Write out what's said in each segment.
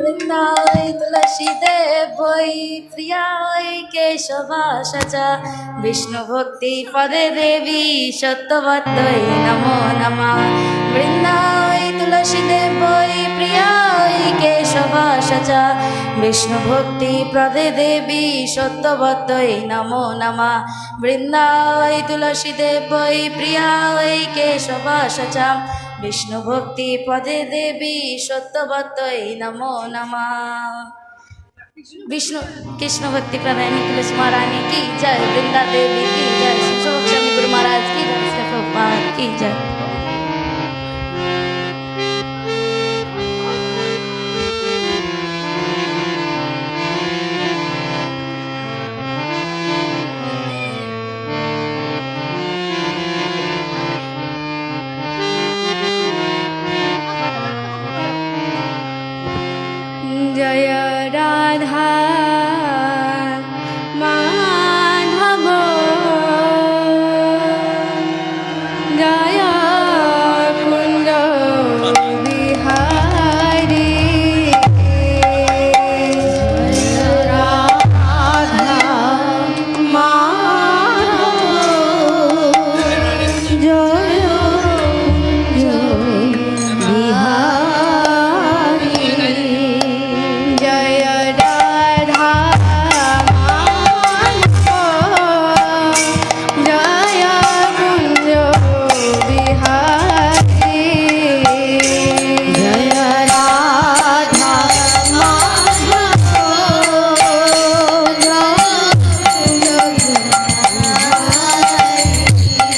বৃন্দায় তুলসী দেবৈ প্রিয়ায় কেশবা সচা বিষ্ণু ভক্তি পদে দেবী সত্যবত্যই নমো নমঃ বৃন্দায় তুলসী দেবৈ প্রিয়ায় কেশবা সচা বিষ্ণু ভক্তি প্রদে দেবী সত্যবত্যই নমো নমঃ বৃন্দায় তুলসী দেবৈ প্রিয়ায় কেশবা সচা বিষ্ণু ভক্তি পদে দেবী সত্যবত্যই নমো নমঃ विष्णु कृष्ण भक्ति प्रदायनी तुलसी महारानी की जय वृंदा देवी की जय स्वामी गुरु महाराज की जय प्रभुपाद की जय जय राधा माधव जय कुंज बिहारी राधा माधव जय कुंज बिहारी जय राधा माधव जय कुंज बिहारी जय राधा माधव जय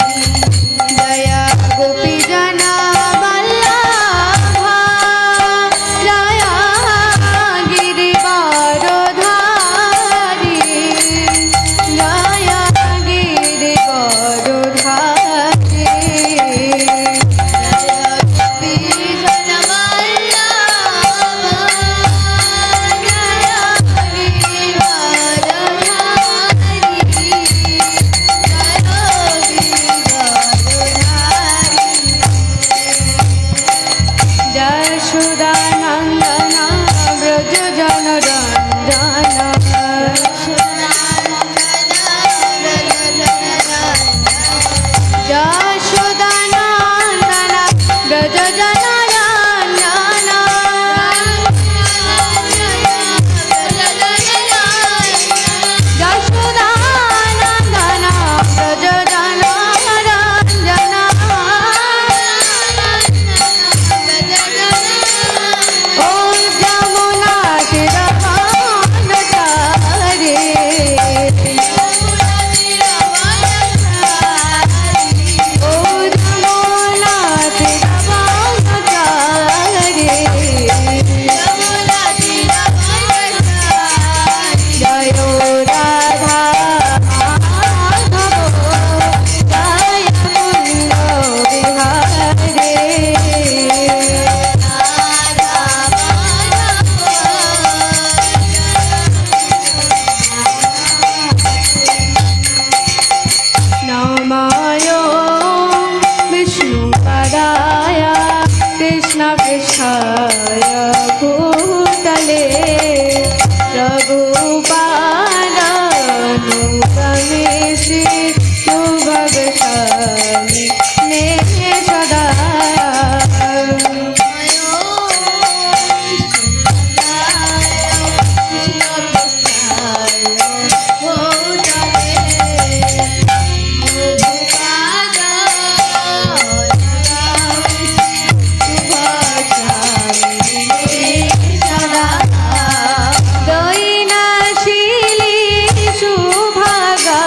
जय गोपी जना वल्लभा जय गिरिवरधारी जय गिरिवरधारी जय गोपी जना वल्लभा जय यशोदानंदन व्रज जन रंजन यशोदानंदन व्रज जन रंजन यशोदानंदन व्रज जन रंजन ओ जमुना तीरवनचारी ओ जमुना तीरवनचारी जय राधा माधव जय कुंज बिहारी नमः विष्णुपदाय कृष्णपृष्ठाय भूतले रघुपादनुपमे श्री सुभगस्वामी ने सदा दयिनाशिली सुभागा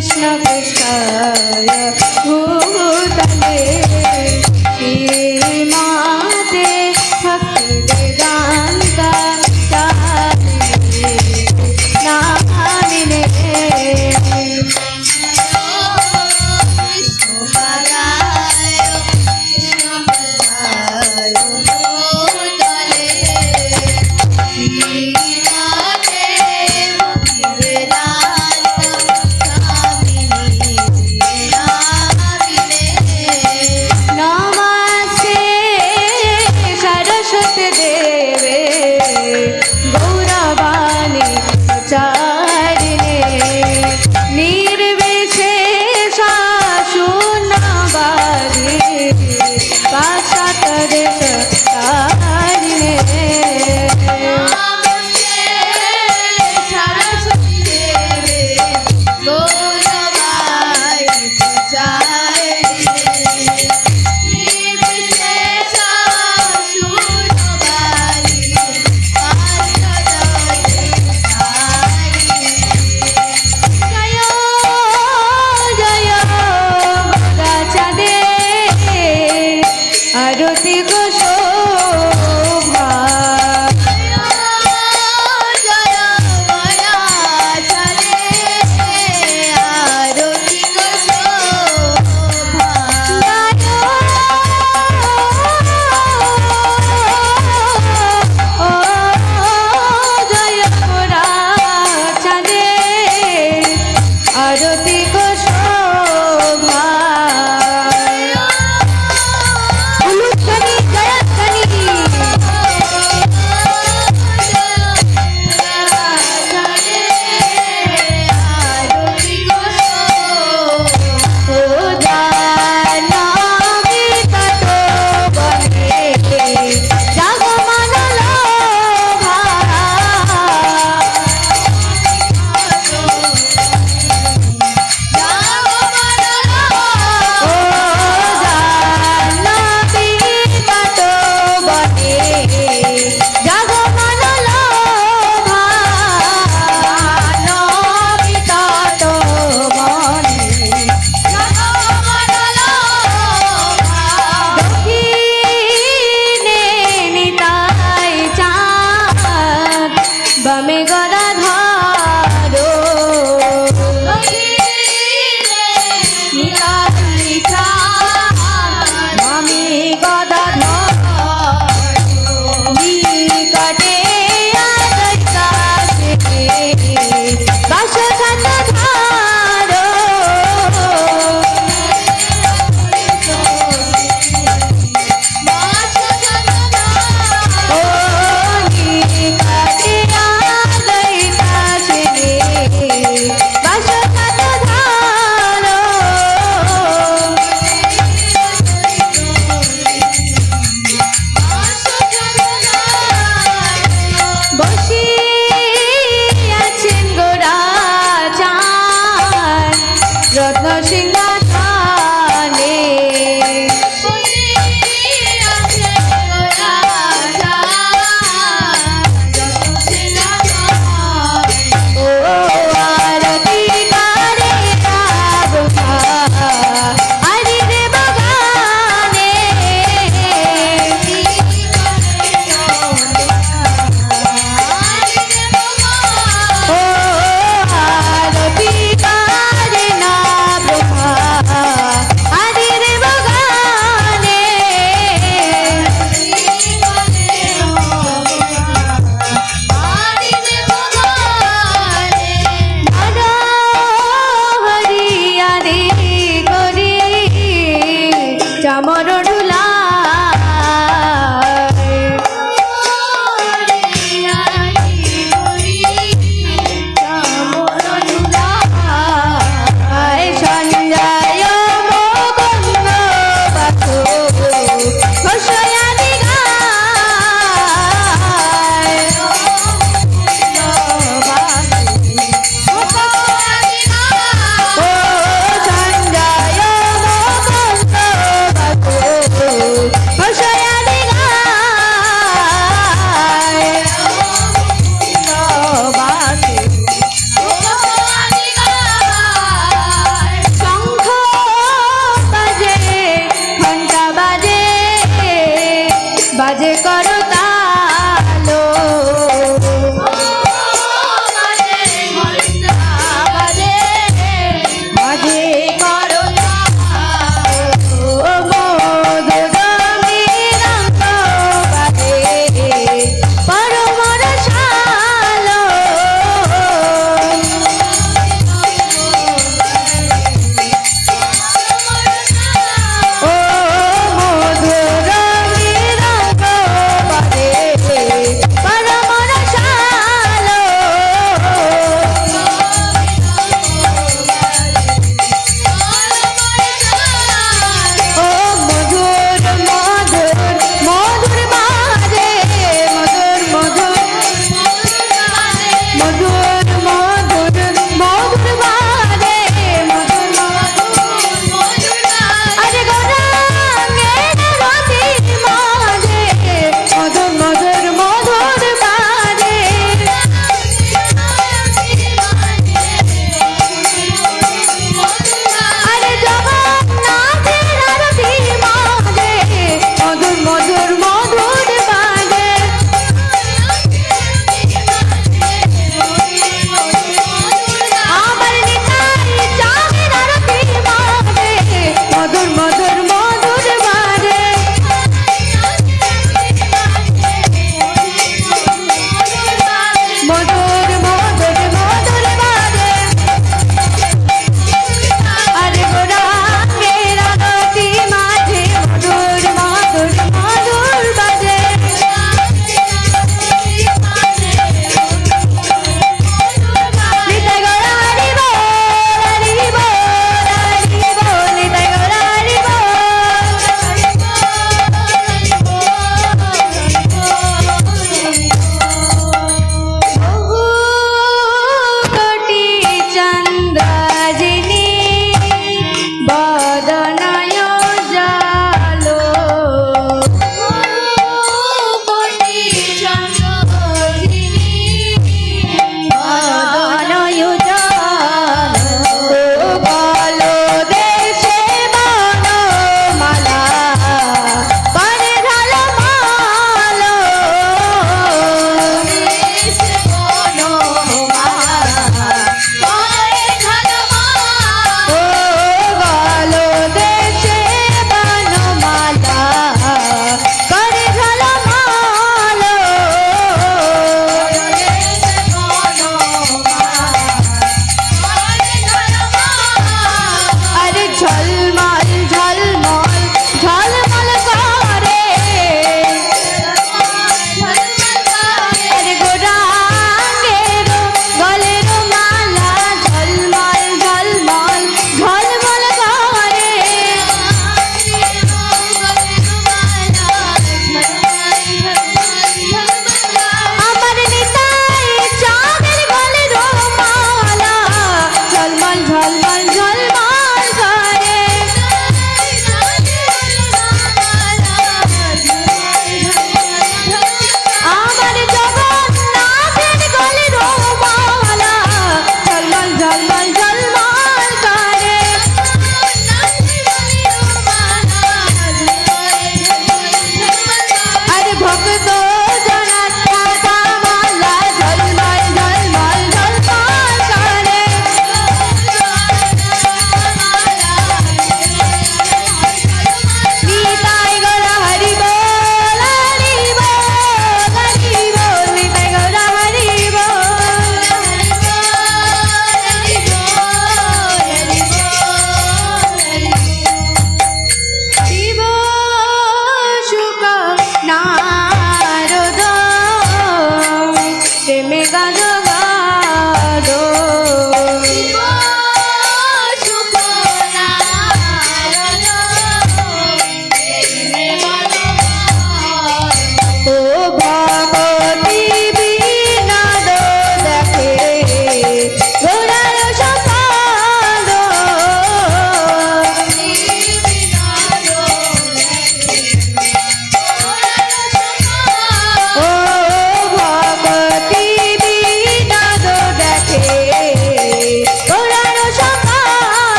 কৃষ্ণ কৃষ্ণায় ভূতলে শ্রীমতে ভক্তি বেদান্ত স্বামিনে নামিনে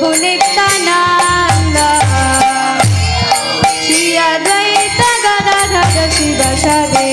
প্রভু নিত্যানন্দ শ্রী অদ্বৈত গদাধর শিবাসাদি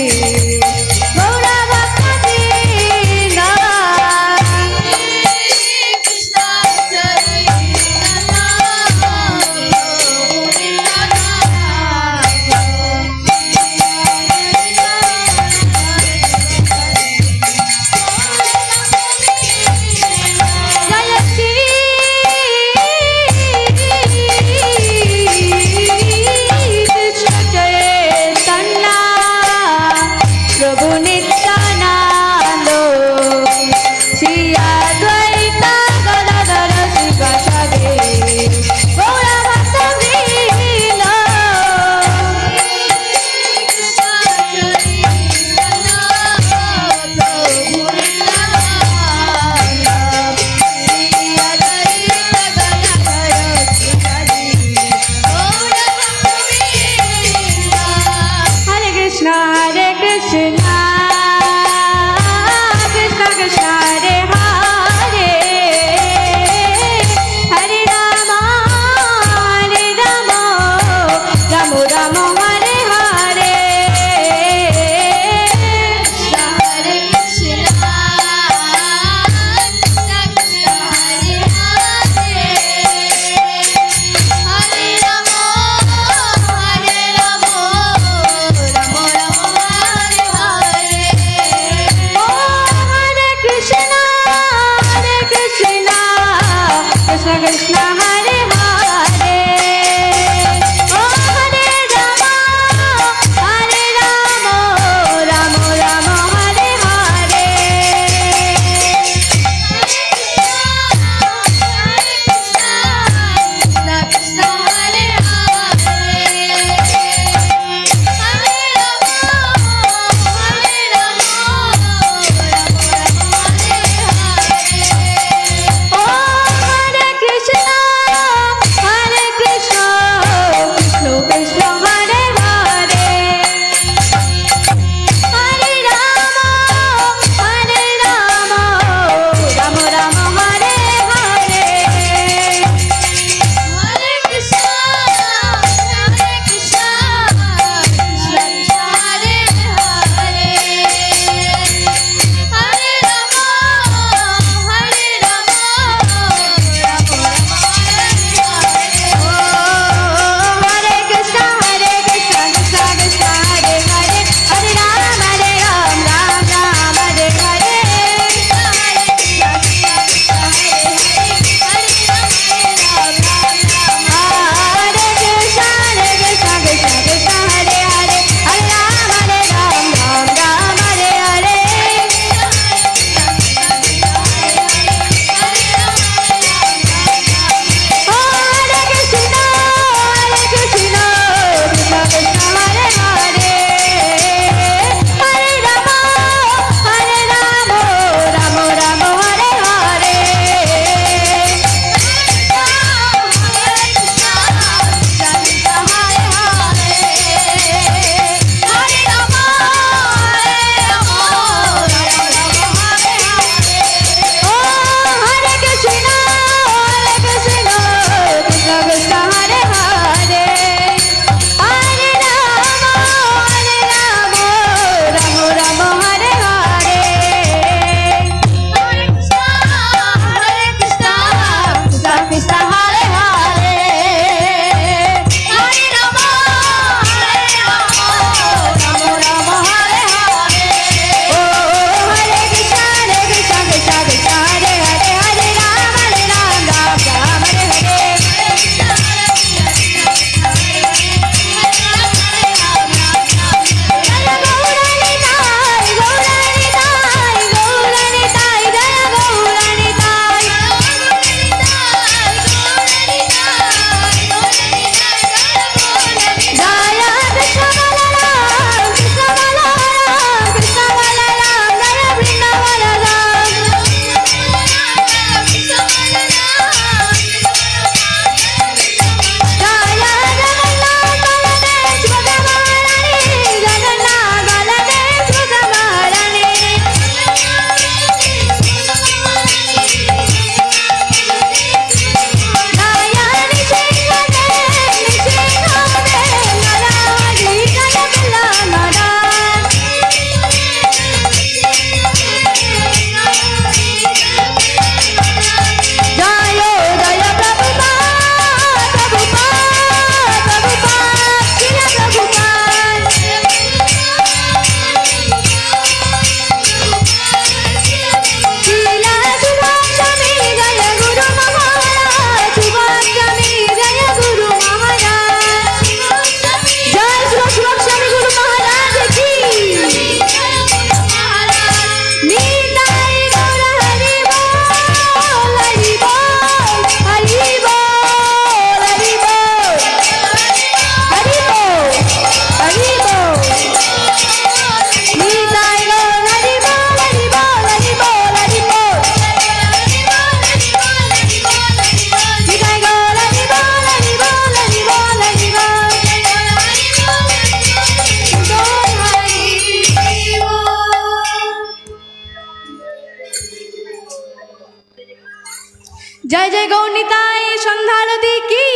জয় জয় গৌরনিতাই সন্ধ্যারতি কি।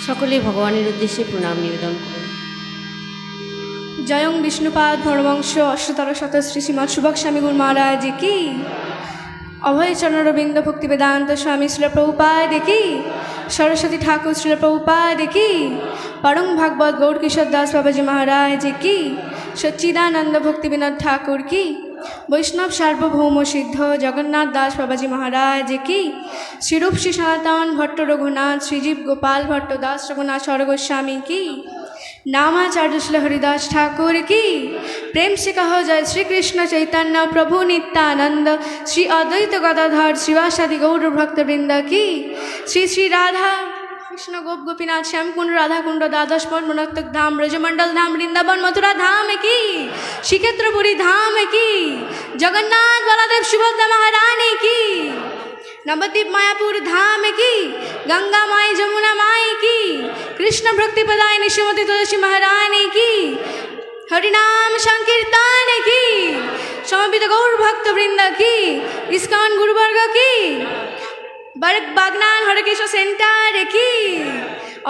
সকলে ভগবানের উদ্দেশ্যে প্রণাম নিবেদন করুন। জয়ং বিষ্ণুপাদ ধর্মবংশ অষ্টতর শত শ্রী শ্রীমৎ সুভগ স্বামী গুরু মহারাজ কি। অভয় চরণরবিন্দ ভক্তি বেদান্ত স্বামী শ্রীল প্রভুপাদ কি। সরস্বতী ঠাকুর শ্রীল প্রভুপাদ কি। পরম ভাগবত গৌর কিশোর দাস বাবাজি মহারাজ কি। সচ্চিদানন্দ ভক্তি বিনোদ ঠাকুর কি। বৈষ্ণব সার্বভৌম সিদ্ধ জগন্নাথ দাস বাবাজি মহারাজ কি। শ্রীরূপ শ্রী সনাতন ভট্ট রঘুনাথ শ্রীজীব গোপাল ভট্ট দাস রঘুনাথ স্বরগোস্বামী কি। नामाचार्य श्री हरिदास ठाकुर की। प्रेम से कहो जय श्री कृष्ण चैतन्य प्रभु नित्यानंद श्री अद्वैत गदाधर श्रीवासादि गौर भक्त वृंद की। श्री श्री राधा कृष्ण गोप गोपीनाथ श्याम कुंड राधा कुंड द्वादश मनोरक धाम ब्रजमंडल धाम वृंदावन मथुरा धाम की। श्रीक्षेत्रपुरी धाम की। जगन्नाथ बलदेव सुभद्रा महारानी की। नवद्वीप मायापुर धाम की। गंगा माई जमुना माई की। कृष्ण भक्ति प्रदायिनी श्रीमती तुलसी महारानी की। हरिनाम संकीर्तन की। समर्पित गौर भक्त वृंद की। इस्कॉन गुरुवर्ग की। बागनान हरे कृष्ण सेंटर की।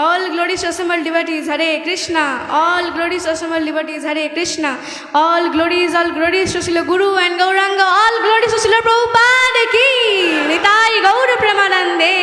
All glories assembled devotees Hare Krishna. All glories assembled devotees Hare Krishna. All glories to Srila Guru and Gauranga. All glories to Srila Prabhupada ki. Nitai Gaur Premanande.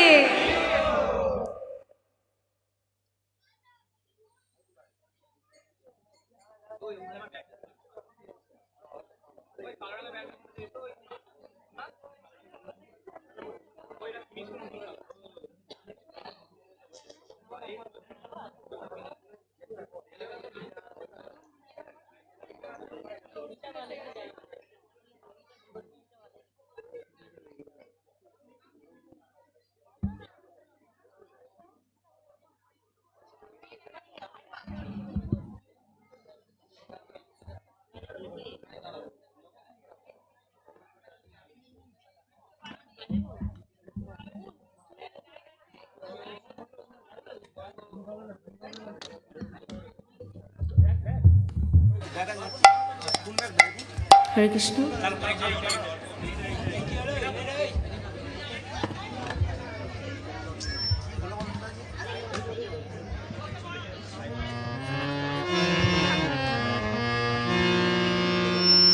Hare Krishna.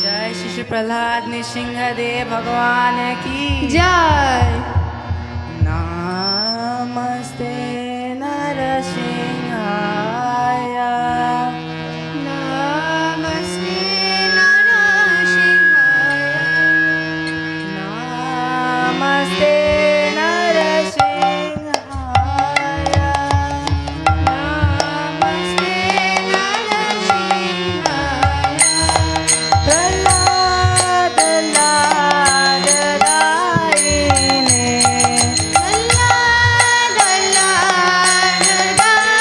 जय श्री प्रहलाद नृसिंहदेव भगवान की जय। नमस्ते नरसिंहाय। नमस्ते नरसिंहाय। नमस्ते नरसिंहाय। नमस्ते नरसिंहाय। प्रहलाद लाडदायिने। प्रहलाद लाडदायिने।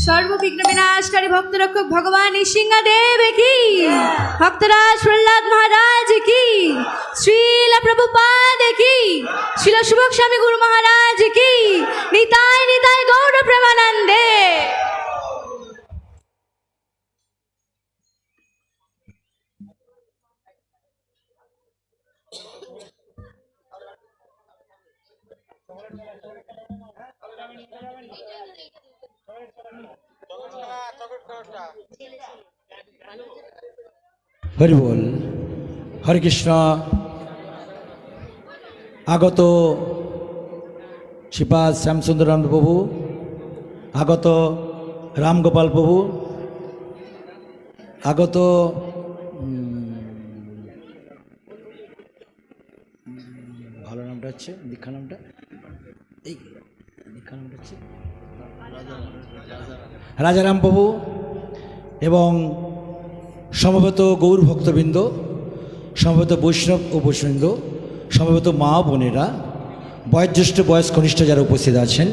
সর্ববিঘ্ন বিনাশকারী ভক্ত রক্ষক ভগবান নৃসিংহদেব কি, ভক্তরাজ প্রহ্লাদ মহারাজ কি, শ্রীলা প্রভুপাদ কি, শিল সুভক স্বামী গুরু মহারাজ কি, নিতাই নিতাই গৌর প্রেমানন্দে। হরি বল। হরে কৃষ্ণ। আগত শ্রীপাদ শ্যামসুন্দরানন্দ প্রভু, আগত রামগোপাল প্রভু, আগত ভালো নামটা হচ্ছে দীক্ষা নামটা, এই দীক্ষা নামটা হচ্ছে রাজারাম প্রভু এবং সমবেত গৌর ভক্তবৃন্দ, সমবেত বৈষ্ণব ও বৈষ্ণবৃন্দ, সমবেত মা বোনেরা, বয়োজ্যেষ্ঠ বয়স কনিষ্ঠ যারা উপস্থিত আছেন,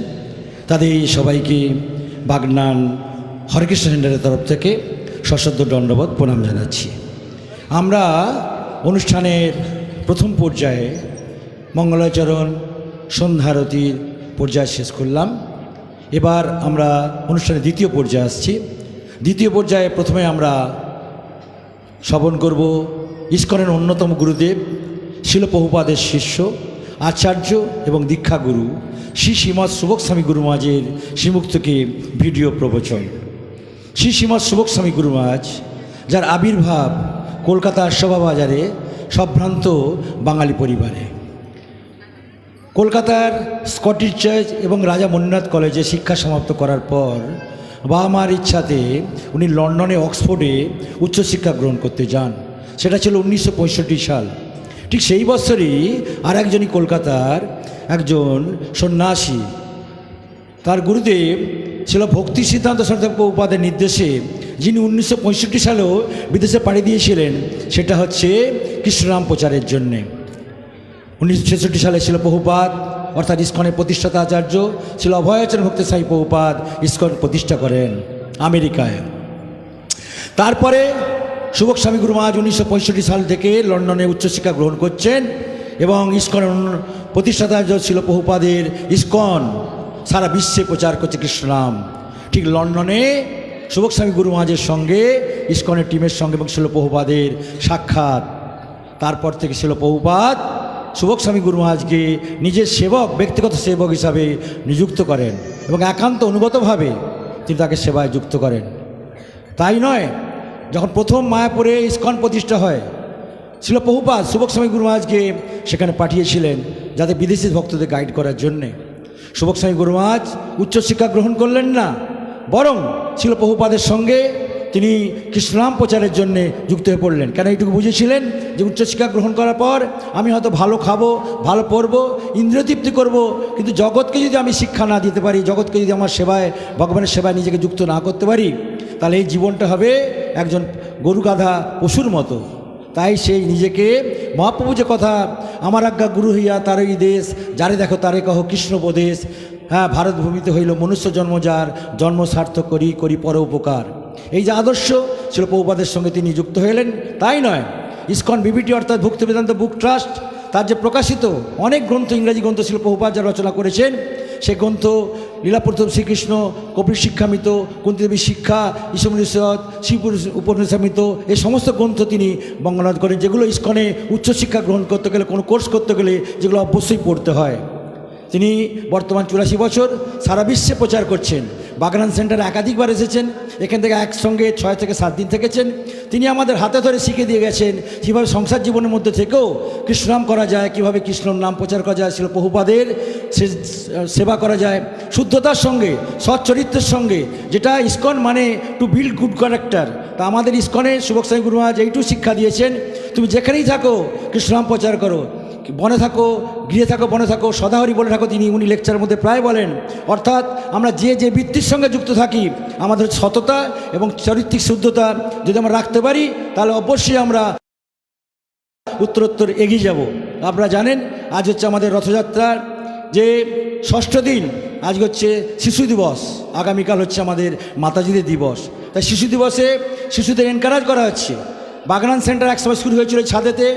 তাদের সবাইকে বাগনান হরেকৃষ্ণ সেন্টারের তরফ থেকে সশ্রদ্ধ দণ্ডবত প্রণাম জানাচ্ছি। আমরা অনুষ্ঠানের প্রথম পর্যায়ে মঙ্গলাচরণ সন্ধ্যারতির পর্যায় শেষ করলাম। এবার আমরা অনুষ্ঠানের দ্বিতীয় পর্যায়ে আসছি। দ্বিতীয় পর্যায়ে প্রথমে আমরা শ্রবণ করব ইস্কনের অন্যতম গুরুদেব শিল প্রভুপাদের শিষ্য আচার্য এবং দীক্ষাগুরু শ্রী শ্রীমৎ সুবক স্বামী গুরু মহারাজের শ্রীমুক্তকে ভিডিও প্রবচন। শ্রী শ্রীমৎ সুবক স্বামী গুরু মহারাজ, যার আবির্ভাব কলকাতার শোভাবাজারে সম্ভ্রান্ত বাঙালি পরিবারে, কলকাতার স্কটিশ চার্চ এবং রাজা মণিনাথ কলেজে শিক্ষা সমাপ্ত করার পর বাবা মার ইচ্ছাতে উনি লন্ডনে অক্সফোর্ডে উচ্চশিক্ষা গ্রহণ করতে যান। সেটা ছিল 1965 সাল। ঠিক সেই বছরই আর একজনই কলকাতার একজন সন্ন্যাসী, তার গুরুদেব ছিল ভক্তি সিদ্ধান্ত সরস্বতী প্রভুপাদের নির্দেশে, যিনি 1965 সালেও বিদেশে পাড়ি দিয়েছিলেন, সেটা হচ্ছে কৃষ্ণনাম প্রচারের জন্যে। 1966 সালে ছিল প্রভুপাদ অর্থাৎ ইস্কনের প্রতিষ্ঠাতা আচার্য ছিল অভয়াচরণ ভক্তি সাই প্রভুপাদ ইস্কন প্রতিষ্ঠা করেন আমেরিকায়। তারপরে সুবক স্বামী গুরু মহারাজ 1965 সাল থেকে লন্ডনে উচ্চশিক্ষা গ্রহণ করছেন এবং ইস্কনের প্রতিষ্ঠাতা ছিল প্রভুপাদের ইস্কন সারা বিশ্বে প্রচার করছে কৃষ্ণনাম। ঠিক লন্ডনে সুবক স্বামী গুরু মহারাজের সঙ্গে ইস্কনের টিমের সঙ্গে এবং ছিল প্রভুপাদের সাক্ষাৎ। তারপর থেকে ছিল প্রভুপাদ সুবক স্বামী গুরু মহারাজকে নিজের সেবক, ব্যক্তিগত সেবক হিসাবে নিযুক্ত করেন এবং একান্ত অনুগতভাবে তিনি তাকে সেবায় যুক্ত করেন। তাই নয়, যখন প্রথম মায়াপুরে ইস্কন প্রতিষ্ঠা হয়, ছিল প্রভুপাদ সুবক স্বামী গুরু মহারাজকে সেখানে পাঠিয়েছিলেন যাতে বিদেশি ভক্তদের গাইড করার জন্যে। সুবক স্বামী গুরু মহারাজ উচ্চশিক্ষা গ্রহণ করলেন না, বরং ছিল প্রভুপাদের সঙ্গে তিনি কৃষ্ণনাম প্রচারের জন্যে যুক্ত হয়ে পড়লেন। কেন এইটুকু বুঝেছিলেন যে উচ্চশিক্ষা গ্রহণ করার পর আমি হয়তো ভালো খাবো, ভালো পড়বো, ইন্দ্রিয়তৃপ্তি করব, কিন্তু জগৎকে যদি আমি শিক্ষা না দিতে পারি, জগৎকে যদি আমার সেবায়, ভগবানের সেবায় নিজেকে যুক্ত না করতে পারি, তাহলে এই জীবনটা হবে একজন গরু গাধা পশুর মতো। তাই সেই নিজেকে মহাপ্রভু যে কথা, আমার আজ্ঞা গুরু হইয়া তারই দেশ, যারে দেখো তারে কহ কৃষ্ণোপদেশ, হ্যাঁ ভারত ভূমিতে হইল মনুষ্য জন্ম, যার জন্ম সার্থক করি করি পর উপকার, এই যে আদর্শ ছিল প্রভুপাদের সঙ্গে তিনি যুক্ত হলেন। তাই নয়, ইস্কন বিবিটি অর্থাৎ ভক্তি বেদান্ত বুক ট্রাস্ট, তার যে প্রকাশিত অনেক গ্রন্থ, ইংরাজি গ্রন্থ ছিল প্রভুপাদ যা রচনা করেছেন, সে গ্রন্থ লীলাপুরুষোত্তম শ্রীকৃষ্ণ, কপিল শিক্ষামিত, কুন্তিদেবীর শিক্ষা, ঈশমনিষদ, শিবপুর উপনিষামিত, এই সমস্ত গ্রন্থ তিনি বঙ্গানুবাদ করেন, যেগুলো ইস্কনে উচ্চশিক্ষা গ্রহণ করতে গেলে, কোনো কোর্স করতে গেলে যেগুলো অবশ্যই পড়তে হয়। তিনি বর্তমান 84 বছর সারা বিশ্বে প্রচার করছেন। বাগনান সেন্টারে একাধিকবার এসেছেন, এখান থেকে একসঙ্গে 6 থেকে 7 দিন থেকেছেন। তিনি আমাদের হাতে ধরে শিখিয়ে দিয়ে গেছেন কীভাবে সংসার জীবনের মধ্যে থেকেও কৃষ্ণনাম করা যায়, কীভাবে কৃষ্ণর নাম প্রচার করা যায়, ছিল প্রভুপাদের সেবা করা যায় শুদ্ধতার সঙ্গে, সৎ চরিত্রের সঙ্গে, যেটা ইস্কন মানে টু বিল্ড গুড ক্যারেক্টার। তা আমাদের ইস্কনের সুবক স্বামী গুরু মহারাজ এইটুকু শিক্ষা দিয়েছেন, তুমি যেখানেই থাকো কৃষ্ণনাম প্রচার করো, বনে থাকো, গৃহে থাকো, বনে থাকো, সদাহরি বলে থাকো। উনি লেকচারের মধ্যে প্রায় বলেন, অর্থাৎ আমরা যে বৃত্তির সঙ্গে যুক্ত থাকি, আমাদের সততা এবং চরিত্রিক শুদ্ধতা যদি আমরা রাখতে পারি, তাহলে অবশ্যই আমরা উত্তরোত্তর এগিয়ে যাব। আপনারা জানেন আজ হচ্ছে আমাদের রথযাত্রার যে 6ষ্ঠ দিন, আজকে হচ্ছে শিশু দিবস, আগামীকাল হচ্ছে আমাদের মাতাজিদের দিবস। তাই শিশু দিবসে শিশুদের এনকারেজ করা হচ্ছে। বাগনান সেন্টার একসময় শুরু হয়েছিল ছাদেতে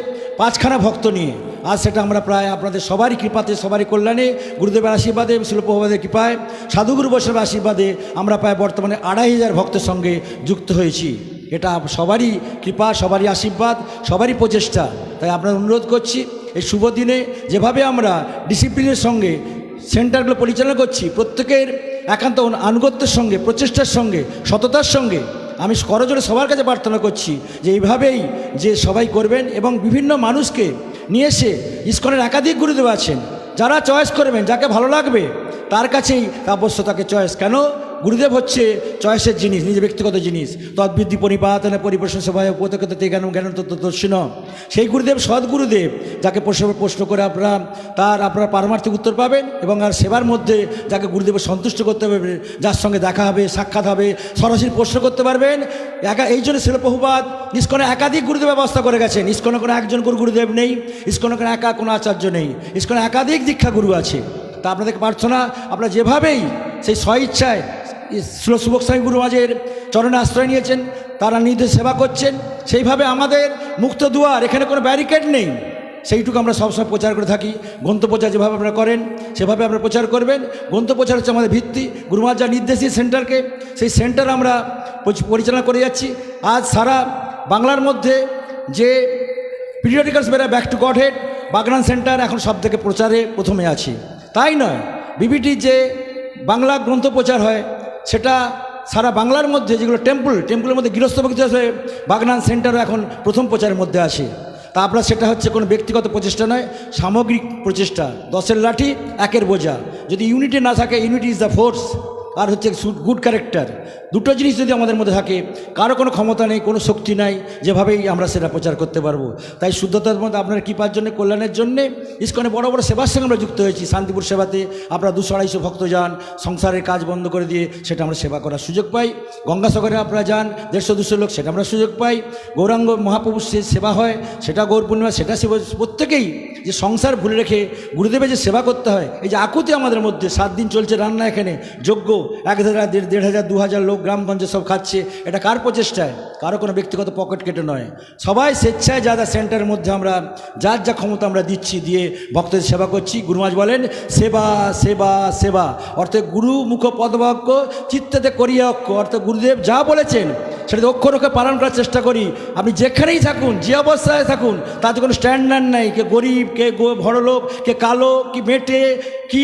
5খানা ভক্ত নিয়ে। আজ সেটা আমরা প্রায় আপনাদের সবারই কৃপাতে, সবারই কল্যাণে, গুরুদেবের আশীর্বাদে, শিলপ্রভুপাদের কৃপায়, সাধুগুরু বৈষ্ণবের আশীর্বাদে আমরা প্রায় বর্তমানে 2500 ভক্তের সঙ্গে যুক্ত হয়েছি। এটা সবারই কৃপা, সবারই আশীর্বাদ, সবারই প্রচেষ্টা। তাই আপনার অনুরোধ করছি এই শুভ দিনে যেভাবে আমরা ডিসিপ্লিনের সঙ্গে সেন্টারগুলো পরিচালনা করছি, প্রত্যেকের একান্ত আনুগত্যের সঙ্গে, প্রচেষ্টার সঙ্গে, সততার সঙ্গে আমি করজোড়ে সবার কাছে প্রার্থনা করছি যে এইভাবেই যে সবাই করবেন এবং বিভিন্ন মানুষকে নিয়ে এসে ইসকনের একাধিক গুরুদেব আছেন, যারা চয়েস করবেন, যাকে ভালো লাগবে তার কাছেই অবশ্য তাকে চয়েস। কেন? গুরুদেব হচ্ছে চয়েসের জিনিস, নিজের ব্যক্তিগত জিনিস। তদ্বৃদ্ধি পরিপাতনে পরিপ্রশ্ন সভায় উপতকতে জ্ঞান জ্ঞান তত্ত্বদর্শিন, সেই গুরুদেব সদ্গুরুদেব যাকে প্রশ্ন করে আপনারা পারমার্থিক উত্তর পাবেন এবং আর সেবার মধ্যে যাকে গুরুদেবের সন্তুষ্ট করতে পারবেন, যার সঙ্গে দেখা হবে, সাক্ষাৎ হবে, সরাসরি প্রশ্ন করতে পারবেন। এই জন্য শিলপ্রভুপাদ ইসকনে একাধিক গুরুদেব ব্যবস্থা করে গেছেন। ইসকনে কোনো একজন গুরুদেব নেই, ইসকনে কোনো একা কোনো আচার্য নেই, ইসকনে একাধিক দীক্ষা গুরু আছে। তা আপনাদেরকে প্রার্থনা, আপনারা যেভাবেই সেই স্বইচ্ছায় সুবক স্বামী গুরু মাঝের চরণে আশ্রয় নিয়েছেন, তারা নির্দেশ সেবা করছেন, সেইভাবে আমাদের মুক্ত দুয়ার, এখানে কোনো ব্যারিকেড নেই, সেইটুকু আমরা সবসময় প্রচার করে থাকি। গ্রন্থ প্রচার যেভাবে আপনারা করেন সেভাবে আপনারা প্রচার করবেন। গ্রন্থ প্রচার হচ্ছে আমাদের ভিত্তি। গুরুমার যা নির্দেশ দিয়ে সেন্টারকে, সেই সেন্টার আমরা পরিচালনা করে যাচ্ছি। আজ সারা বাংলার মধ্যে যে periodicals Bera back to god head, Bagnan centre এখন সব থেকে প্রচারে প্রথমে আছে। তাই নয়, বিবিটি যে বাংলা গ্রন্থ প্রচার হয় সেটা সারা বাংলার মধ্যে যেগুলো টেম্পলের মধ্যে গৃহস্থ ভক্তি আছে, বাগনান সেন্টারও এখন প্রথম প্রচারের মধ্যে আসে। তা আপনার সেটা হচ্ছে কোনো ব্যক্তিগত প্রচেষ্টা নয়, সামগ্রিক প্রচেষ্টা। 10-এর লাঠি 1-এর বোঝা। যদি ইউনিটি না থাকে, ইউনিটি ইজ দ্য ফোর্স, আর হচ্ছে গুড ক্যারেক্টার, দুটো জিনিস যদি আমাদের মধ্যে থাকে, কারো কোনো ক্ষমতা নেই, কোনো শক্তি নাই যেভাবেই আমরা সেটা প্রচার করতে পারবো। তাই শুদ্ধতার মধ্যে আপনার কৃপার জন্য, কল্যাণের জন্যে ইসকনে বড় বড় সেবার সঙ্গে আমরা যুক্ত হয়েছি। শান্তিপুর সেবাতে আপনারা 200-250 ভক্ত যান, সংসারের কাজ বন্ধ করে দিয়ে সেটা আমরা সেবা করার সুযোগ পাই। গঙ্গাসাগরে আপনারা যান 150-200 লোক, সেটা আমরা সুযোগ পাই। গৌরাঙ্গ মহাপ্রভুর সেবা হয়, সেটা গৌর পূর্ণিমা, সেটা সেবা। প্রত্যেকেই যে সংসার ভুলে রেখে গুরুদেবের যে সেবা করতে হয়, এই যে আকুতি আমাদের মধ্যে 7 দিন চলছে রান্না, এখানে যজ্ঞ, 1,500-1,500 লোক গ্রামগঞ্জে সব খাচ্ছে। এটা কার প্রচেষ্টায়? কারো কোনো ব্যক্তিগত পকেট কেটে নয়, সবাই স্বেচ্ছায় যারা সেন্টারের মধ্যে আমরা যার যা ক্ষমতা আমরা দিচ্ছি, দিয়ে ভক্তদের সেবা করছি। গুরুমাজ বলেন সেবা সেবা সেবা, অর্থাৎ গুরু মুখ পদবাক্য চিত্তেতে করিয়া অক্ষ, অর্থাৎ গুরুদেব যা বলেছেন সেটা অক্ষরকে পালন করার চেষ্টা করি। আপনি যেখানেই থাকুন, যে অবস্থায় থাকুন, তাতে কোনো স্ট্যান্ডার্ড নাই। কে গরিব, কে বড়লোক, কে কালো, কি মেটে, কি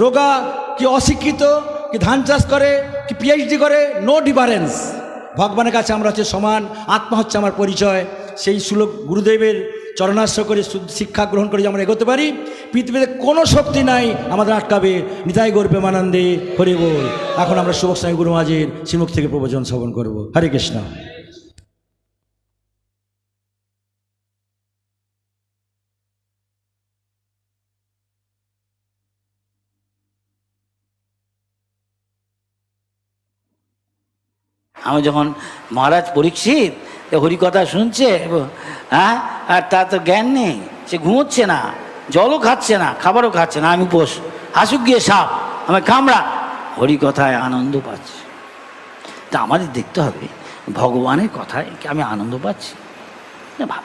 রোগা, কি অশিক্ষিত, কি ধান চাষ করে, কি পিএইচডি করে, নো ডিফারেন্স। ভগবানের কাছে আমরা হচ্ছে সমান, আত্মা হচ্ছে আমার পরিচয়। সেই সুলভ গুরুদেবের চরণাশ্রয় করে শিক্ষা গ্রহণ করে যে আমরা এগোতে পারি, পৃথিবীতে কোনো শক্তি নাই আমাদের আটকাবে। নিতাই গৌর প্রেমানন্দে হরি বল। এখন আমরা সুবক স্বামী গুরু মাঝের শ্রীমুখ থেকে প্রবচন শ্রবণ করব। হরে কৃষ্ণ। আমি যখন মহারাজ পরীক্ষিত হরিকথা শুনছে, হ্যাঁ, আর তার তো জ্ঞান নেই, সে ঘুমোচ্ছে না, জলও খাচ্ছে না, খাবারও খাচ্ছে না, আমি পোষ হাসুক গিয়ে সাপ আমি কামড়া, হরিকথায় আনন্দ পাচ্ছি। তা আমাদের দেখতে হবে ভগবানের কথায় কি আমি আনন্দ পাচ্ছি না, ভাব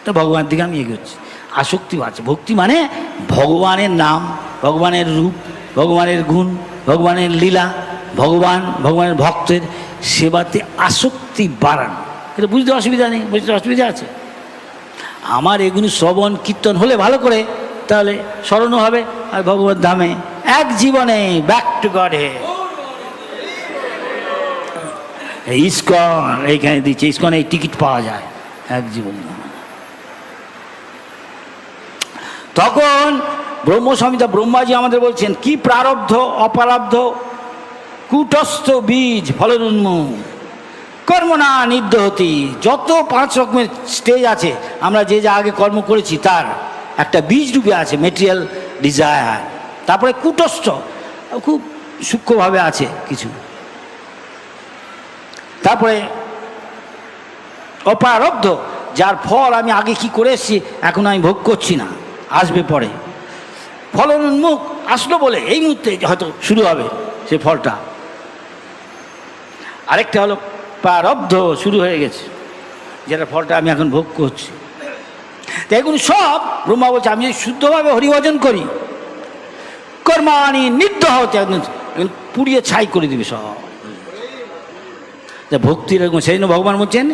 তো ভগবানের দিকে আমি এগোচ্ছি, আসক্তি পাচ্ছি। ভক্তি মানে ভগবানের নাম, ভগবানের রূপ, ভগবানের গুণ, ভগবানের লীলা, ভগবানের ভক্তের সেবাতে আসক্তি বাড়ানো। এটা বুঝতে অসুবিধা নেই, বুঝতে অসুবিধা আছে? আমার এগুলি শ্রবণ কীর্তন হলে ভালো করে, তাহলে স্মরণও হবে আর ভগবত ধামে এক জীবনে ব্যাক টু গডে। ইসকন এইখানে দিচ্ছে, ইসকনে এই টিকিট পাওয়া যায় এক জীবন। তখন ব্রহ্মসংহিতা ব্রহ্মাজি আমাদের বলছেন কি প্রারব্ধ অপ্রারব্ধ কূটস্থ বীজ ফলের উন্মুখ কর্ম না নির্দহতি। যত 5 রকমের স্টেজ আছে, আমরা যে যা আগে কর্ম করেছি তার একটা বীজ রূপে আছে, মেটেরিয়াল ডিজায়ার। তারপরে কূটস্থ খুব সূক্ষ্মভাবে আছে কিছু, তারপরে অপ্রারব্ধ যার ফল আমি আগে কি করে এসেছি এখন আমি ভোগ করছি না, আসবে পরে। ফলনোন্মুখ আসলো বলে এই মুহূর্তে হয়তো শুরু হবে সেই ফলটা। আরেকটা হলো প্রারব্ধ শুরু হয়ে গেছে, যেটা ফলটা আমি এখন ভোগ করছি। তো এগুলো সব ব্রহ্মা বলছে আমি যদি শুদ্ধভাবে হরিভজন করি, কর্মাণি নির্দহ হতে একদম পুড়িয়ে ছাই করে দিবে সব। ভক্তির এরকম সেই জন্য ভগবান বলছেন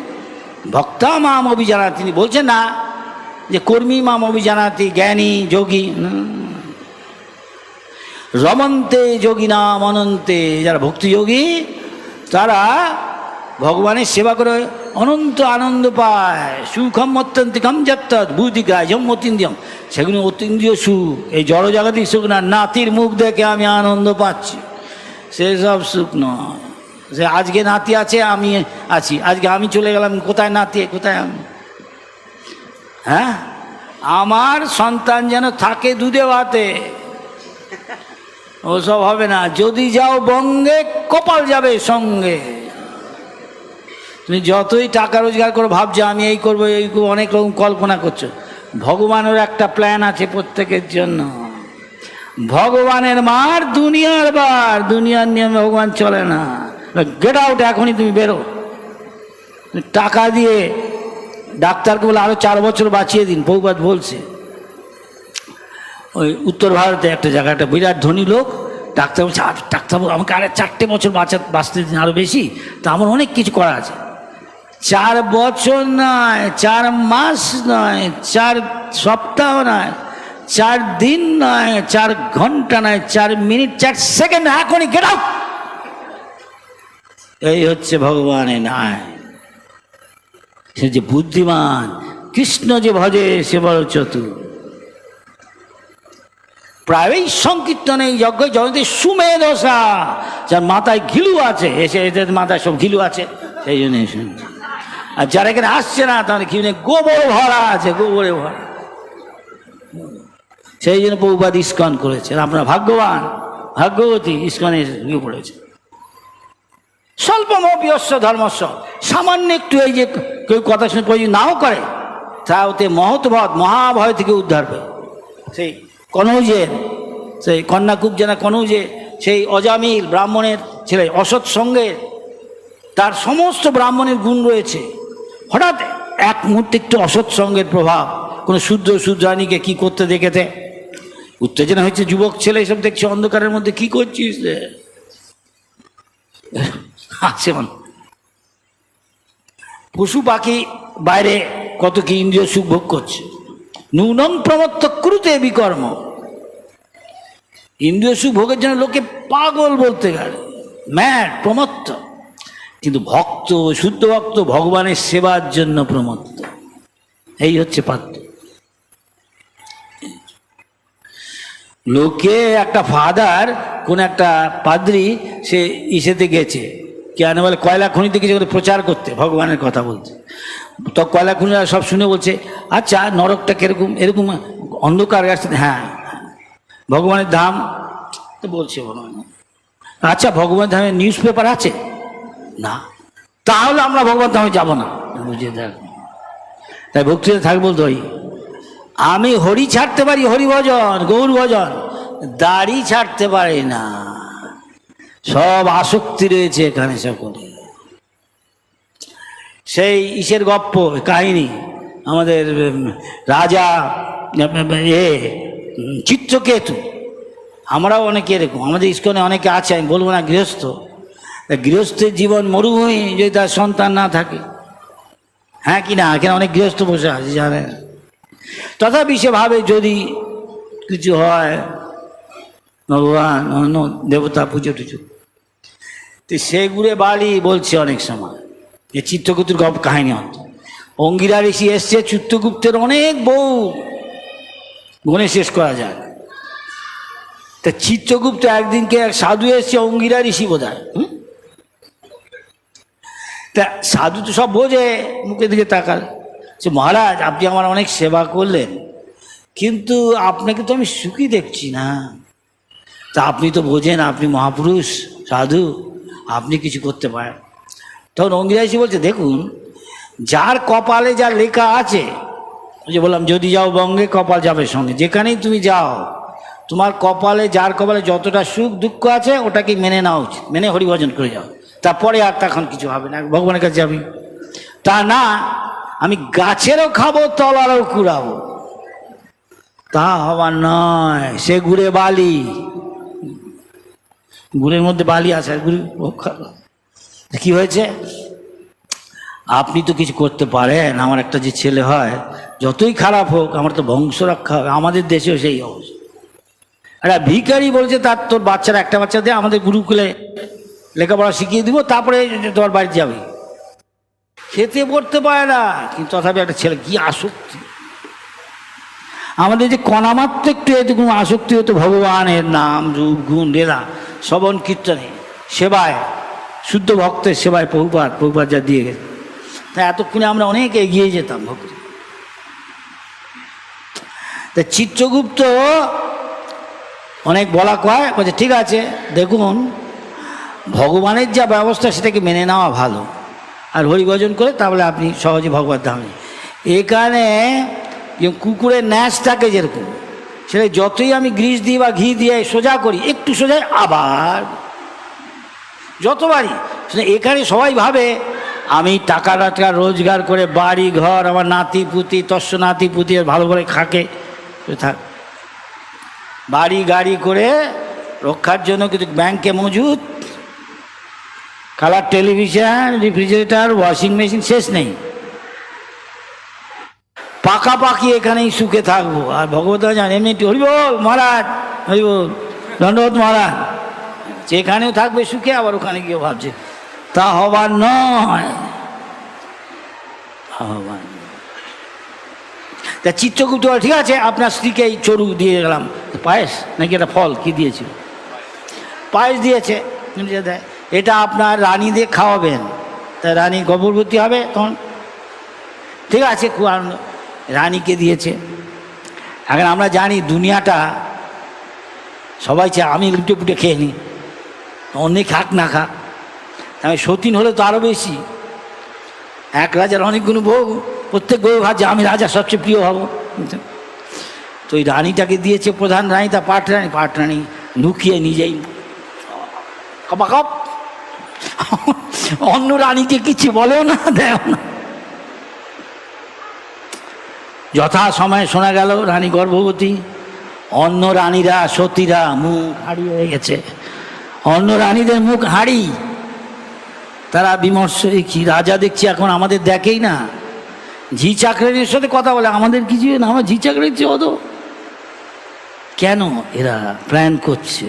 ভক্তা মাম অভিজানাতি। তিনি বলছেন না যে কর্মী মাম অভিজানাতি, জ্ঞানী যোগী। রমন্তে যোগী নাম অনন্তে, যারা ভক্তিযোগী তারা ভগবানের সেবা করে অনন্ত আনন্দ পায়। সুখম অত্যন্তিকম যত্তৎ বুদ্ধিগ্রাহ্যম অতীন্দ্রিয়ম, সেগুলো অতীন্দ্রিয় সুখ, এই জড়জাগতিক সুখ না। নাতির মুখ দেখে আমি আনন্দ পাচ্ছি, সেসব সুখ নয়। যে আজকে নাতি আছে আমি আছি, আজকে আমি চলে গেলাম, কোথায় নাতি কোথায় আমি? হ্যাঁ, আমার সন্তান যেন থাকে দুধে ভাতে, ওসব হবে না। যদি যাও বঙ্গে কপাল যাবে সঙ্গে। তুমি যতই টাকা রোজগার করো, ভাবছো আমি এই করবো এই করবো, অনেক রকম কল্পনা করছো। ভগবানের একটা প্ল্যান আছে প্রত্যেকের জন্য। ভগবানের মার দুনিয়ার বার, দুনিয়ার নিয়মে ভগবান চলে না। গেট আউট, এখনই তুমি বেরো। টাকা দিয়ে ডাক্তারকে বলে আরো 4 বছর বাঁচিয়ে দিন, বহুবাদ বলছে। ওই উত্তর ভারতে একটা জায়গায় একটা বিরাট ধনী লোক, ডাক্তার বলছে ডাক্তারবাবু আমাকে আরে 4টে বছর বাঁচতে দিন, আরো বেশি, তা আমার অনেক কিছু করা আছে। 4 বছর নয়, 4 মাস নয়, 4 সপ্তাহ নয়, 4 দিন নয়, 4 ঘন্টা নয়, 4 মিনিট, 4 সেকেন্ড, এখনই গেট আউট। এই হচ্ছে ভগবানের ন্যায়। সে যে বুদ্ধিমান, কৃষ্ণ যে ভজে সে বড় চতুর। প্রায় সংকীর্তনে যজ্ঞ জগতে সুমেধসা, যার মাথায় ঘিলু আছে, এসে এদের মাথায় সব ঘিলু আছে, সেই জন্য শুনছে। আর যারা এখানে আসছে না তাহলে কি গোবর ভরা আছে, গোবরে ভরা। সেই জন্য প্রভুপাদ ইস্কন করেছেন। আপনারা ভাগ্যবান, ভাগ্যবতী, ইস্কনে ঢুকে পড়েছে। স্বল্পমপ্যস্য ধর্মস্য, সামান্য একটু এই যে কেউ কথা শুনে প্রয়োজন নাও করে, তা ওতে মহৎবধ মহাভয় থেকে উদ্ধার পায়। সেই কনৌজের, সেই কন্যাকুব জানা কনৌজে, সেই অজামিল ব্রাহ্মণের ছেলে, অসৎ সঙ্গের, তার সমস্ত ব্রাহ্মণের গুণ রয়েছে। হঠাৎ এক মুহূর্তে একটু অসৎ সঙ্গের প্রভাব, কোনো শূদ্রাণীকে কি করতে দেখেতে উত্তেজনা হয়েছে। যুবক ছেলে এসব দেখছে অন্ধকারের মধ্যে, কি করছিস আছে মানে। পশু পাখি বাইরে কত কি ইন্দ্রিয় সুখ ভোগ করছে। নূনম প্রমত্ত ক্রুতে বিকর্ম, ইন্দ্রিয় সুখ ভোগের জন্য লোকে পাগল বলতে গেলে, ম্যাড, প্রমত্ত। কিন্তু ভক্ত, শুদ্ধ ভক্ত ভগবানের সেবার জন্য প্রমত্ত। এই হচ্ছে পাত্র। লোকে একটা ফাদার, কোন একটা পাদ্রী, সে ইসেতে গেছে, কেন বলে কয়লা খনিতে গেছে প্রচার করতে, ভগবানের কথা বলতে। তো কয়লা খনিরা সব শুনে বলছে আচ্ছা নরকটা কিরকম, এরকম অন্ধকার আসছে। হ্যাঁ, ভগবানের ধাম তো বলছে ভগবান। আচ্ছা ভগবানের ধামে নিউজ পেপার আছে না, তাহলে আমরা ভগবান ধামে যাবো না। বুঝিয়ে দেখ, তাই ভক্তিতে থাকবো তো আমি হরি ছাড়তে পারি, হরি ভজন, গৌর ভজন, দাড়ি ছাড়তে পারি না। সব আসক্তি রয়েছে এখানে সকলে। সেই ইসের গপ্প কাহিনী, আমাদের রাজা চিত্রকেতু, আমরাও অনেকে এরকম, আমাদের ইস্কনে অনেকে আছে, আমি বলবো না গৃহস্থ, গৃহস্থের জীবন মরুভূমি যদি তার সন্তান না থাকে। হ্যাঁ কি না, এখানে অনেক গৃহস্থ বসে আছে জানেন। তথাপি সে ভাবে যদি কিছু হয়, ভগবান অন্য দেবতা পুজো টুজো, তো সে ঘুরে বাড়ি বলছে অনেক সময় যে চিত্রগুপ্তের গল্প কাহিনী হতো। অঙ্গিরা ঋষি এসছে, চিত্রগুপ্তের অনেক বউ, গুণে শেষ করা যায়। তা চিত্রগুপ্ত একদিনকে এক সাধু এসছে, অঙ্গিরা ঋষি বোধ হয়। তা সাধু তো সব বোঝে, মুখের দিকে তাকাল, যে মহারাজ আপনি আমার অনেক সেবা করলেন, কিন্তু আপনাকে তো আমি সুখী দেখছি না। তা আপনি তো বোঝেন, আপনি মহাপুরুষ সাধু, আপনি কিছু করতে পারেন। তখন অঙ্গিরা ঋষি বলছে দেখুন, যার কপালে যা লেখা আছে, যে বললাম যদি যাও বঙ্গে কপাল যাবে সঙ্গে, যেখানেই তুমি যাও তোমার কপালে, যার কপালে যতটা সুখ দুঃখ আছে ওটাকে মেনে নেওয়া উচিত, মেনে হরিভজন করে যাও, তারপরে আর তখন কিছু হবে না, ভগবানের কাছে যাবি। তা না, আমি গাছেরও খাবো তলারও কুড়াবো, তা হবার নয়। সে গুড়ে বালি, গুড়ের মধ্যে বালি আছে, কি হয়েছে? আপনি তো কিছু করতে পারেন, আমার একটা যে ছেলে হয় যতই খারাপ হোক আমার তো বংশ রক্ষা হবে। আমাদের দেশেও সেই অবস্থা। একটা ভিখারি বলছে তার তোর বাচ্চারা, একটা বাচ্চা দিয়ে আমাদের গুরুকুলে লেখাপড়া শিখিয়ে দিব, তারপরে তোমার বাড়িতে যাবে। খেতে পড়তে পারে না, কিন্তু তথাপি একটা ছেলে, কি আসক্তি! আমাদের যে কণামাত্র একটু এটুকু আসক্তি হতো ভগবানের নাম রূপ গুণ লীলা শ্রবণ কীর্তনে, সেবায়, শুদ্ধ ভক্তের সেবায়, প্রভুপাদ যা দিয়ে গেছে, তাই এতক্ষণে আমরা অনেক এগিয়ে যেতাম ভক্তি। তা চিত্রগুপ্ত অনেক বলা কয়, বলছে ঠিক আছে, দেখুন ভগবানের যা ব্যবস্থা সেটাকে মেনে নেওয়া ভালো, আর হরিভজন করে তাহলে আপনি সহজে ভগবত ধামে। এখানে কুকুরের ন্যাস থাকে যেরকম, সেটা যতই আমি গ্রিস দিই বা ঘি দিয়ে সোজা করি, একটু সোজা আবার যতবারই, এখানে সবাই ভাবে আমি টাকা রোজগার করে বাড়ি ঘর, আমার নাতি পুতি, তস্য নাতি পুতি ভালো করে খাকে থাক, বাড়ি গাড়ি করে রক্ষার জন্য কিন্তু ব্যাংকে মজুদ, colour television, refrigerator, washing machine, শেষ নেই। পাকাপাকি এখানেই সুখে থাকবো। আর ভগবত জান এমনি হরিবল মহারাজ, হরিবল দণ্ডবোধ মহারাজ, যেখানেও থাকবে সুখে, আবার ওখানে গিয়ে ভাবছে তা হবার নয়, হবার। তা চিত্রগুপ্ত ঠিক আছে, আপনার স্ত্রীকে এই চড়ু দিয়ে গেলাম, পায়েস নাকি একটা ফল কি দিয়েছিল, পায়েস দিয়েছে, দেয়, এটা আপনার রানী দিয়ে খাওয়াবেন, তা রানী গর্ভবতী হবে তখন, ঠিক আছে, খুব আনন্দ, রানীকে দিয়েছে। এখন আমরা জানি দুনিয়াটা সবাই চায় আমি লুটে পুটে খেয়ে নিই, অনেক খাক না খাক, আমি সতীন হলে তো আরও বেশি, এক রাজার অনেকগুলো বউ, প্রত্যেক বউ ভাবছে আমি রাজা সবচেয়ে প্রিয় হব। তো ওই রানীটাকে দিয়েছে প্রধান রানী, তা পাটরানী লুকিয়ে নিজেই কপাকপ, অন্য রানীকে কিছু বলেও না, দেও না। যথা সময়ে শোনা গেল রানী গর্ভবতী, অন্য রানীরা সতীরা মুখ হাড়ি হয়ে গেছে, অন্য রানীদের মুখ হাড়ি, তারা বিমর্ষ, কি রাজা দেখছি এখন আমাদের দেখেই না, ঝি চাকরানির সাথে কথা বলে, আমাদের কিছু না, আমার ঝি চাকরির চেয়ে হতো কেন? এরা প্ল্যান করছে,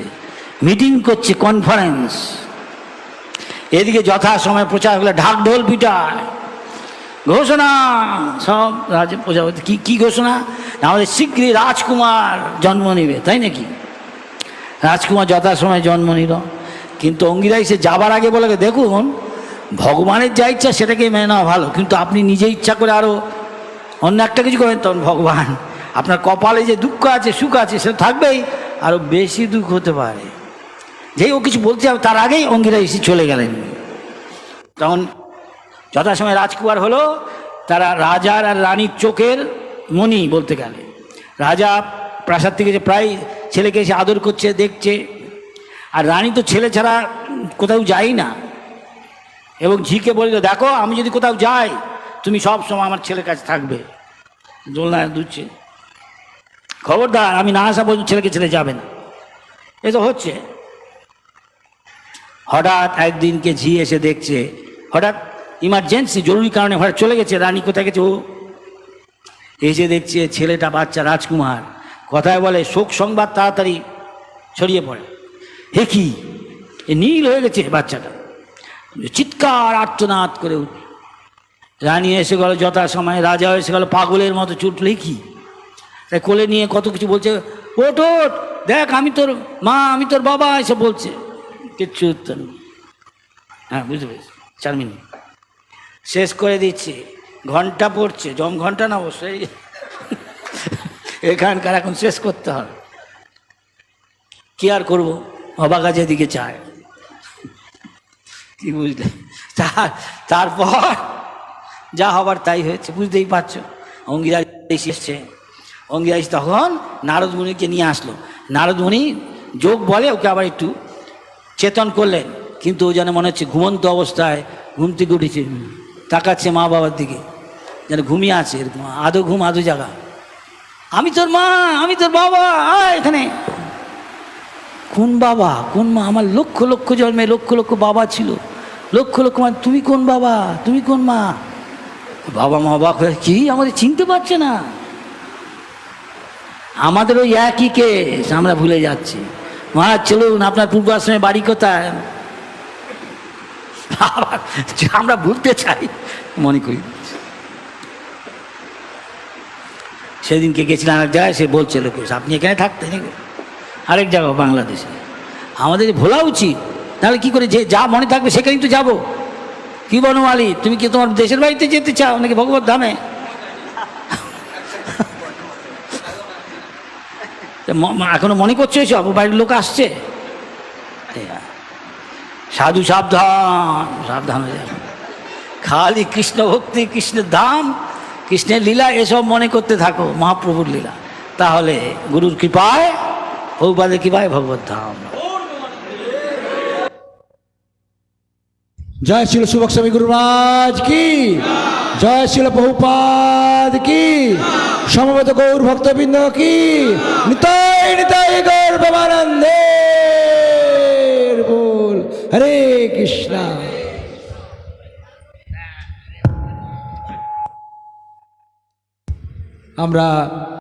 মিটিং করছে, কনফারেন্স। এদিকে যথা সময় প্রচার হলে ঢাক ঢোল পিটায়, ঘোষণা, সব রাজা প্রজাপতি কি ঘোষণা? আমাদের শীঘ্রই রাজকুমার জন্ম নেবে, তাই নাকি? রাজকুমার যথাসময়ে জন্ম নিল, কিন্তু অঙ্গিরাই সে যাবার আগে বলে দেখুন ভগবানের যা ইচ্ছা সেটাকে মেনে নেওয়া ভালো, কিন্তু আপনি নিজে ইচ্ছা করে আরও অন্য একটা কিছু করেন, তখন ভগবান আপনার কপালে যে দুঃখ আছে সুখ আছে সেটা থাকবেই, আরও বেশি দুঃখ হতে পারে। যেই ও কিছু বলতে হবে তার আগেই অঙ্গিরাই এসে চলে গেলেন। তখন যথাসময়ে রাজকুমার হলো, তারা রাজার আর রানীর চোখের মণি বলতে গেলে। রাজা প্রাসাদ থেকে যে প্রায় ছেলেকে এসে আদর করছে, দেখছে, আর রানী তো ছেলে ছাড়া কোথাও যাই না, এবং ঝিকে বলল দেখো আমি যদি কোথাও যাই তুমি সব সময় আমার ছেলের কাছে থাকবে, দোলনা দুচ্ছে, খবরদার আমি না আসা পর্যন্ত ছেলেকে ছেলে যাবে না। এ তো হচ্ছে। হঠাৎ একদিনকে ঝি এসে দেখছে, হঠাৎ ইমার্জেন্সি জরুরি কারণে হঠাৎ চলে গেছে, রানী কোথায় গেছে, ও এসে দেখছে ছেলেটা বাচ্চা রাজকুমার, কথায় বলে শোক সংবাদ তাড়াতাড়ি ছড়িয়ে পড়ে, হে কি এ নীল হয়ে গেছে বাচ্চাটা, চিৎকার আর্তনাদ করে উঠল। রানী এসে গেল যথা সময়, রাজা এসে গেল পাগলের মতো ছুটল, কি তাই কোলে নিয়ে কত কিছু বলছে, ওঠ ওঠ দেখ আমি তোর মা, আমি তোর বাবা, এসে বলছে, কিচ্ছু উত্তর নেই। হ্যাঁ বুঝতে পেরেছি, 4 মিনিট শেষ করে দিচ্ছি, ঘন্টা পড়ছে, জম ঘন্টা না অবশ্যই এখানকার এখন শেষ করতে হবে, কি আর করবো, অবাক যেদিকে চায়, কি বুঝলে। তারপর যা হবার তাই হয়েছে, বুঝতেই পারছো। অঙ্গিরাজ এসছে, অঙ্গিরাজ তখন নারদ মুনিকে নিয়ে আসলো, নারদমণি যোগ বলে ওকে আবার একটু চেতন করলেন, কিন্তু ও যেন মনে হচ্ছে ঘুমন্ত অবস্থায় ঘুম থেকে উঠেছে, তাকাচ্ছে মা বাবার দিকে, যেন ঘুমিয়ে আছে এরকম, আদো ঘুম আদো জাগা। আমি তোর মা, আমি তোর বাবা, আয় এখানে। কোন বাবা কোন মা? আমার লক্ষ লক্ষ জন্মে লক্ষ লক্ষ বাবা ছিল, লক্ষ লক্ষ মা। তুমি কোন বাবা, তুমি কোন মা? বাবা মা বাবা কি আমাদের চিনতে পারছে না। আমাদের ওই একই কেস, আমরা ভুলে যাচ্ছি। মহারাজ চলুন, আপনার পূর্বাশ্রমে বাড়ি কোথায়? আমরা ভুলতে চাই, মনে করি। সেদিনকে গেছিলাম এক জায়গায়, সে বলছে লোক, আপনি এখানে থাকতেন আরেক জায়গায় বাংলাদেশে। আমাদের ভোলা উচিত, তাহলে কি করে যে যা মনে থাকবে সেখানেই তো যাবো। কি বনমালী, তুমি কি তোমার দেশের বাড়িতে যেতে চাও নাকি ভগবত ধামে? এখনো মনে করছো এসব? বাড়ির লোক আসছে। সাধু সাবধান, সাবধান হয়ে যাবে। খালি কৃষ্ণ ভক্তি, কৃষ্ণের ধাম, কৃষ্ণের লীলা এসব মনে করতে থাকো, মহাপ্রভুর লীলা। তাহলে গুরুর কৃপায়, বহুপাদের কৃপায় ভগবত ধাম। জয় শিল সুবক স্বামী গুরু মহারাজ কি জয়, শিল বহুপাদ কি, সমবেত গৌর ভক্তবৃন্দ কি, নিতাই নিতাই গৌর প্রেমানন্দের বল হরে কৃষ্ণ। আমরা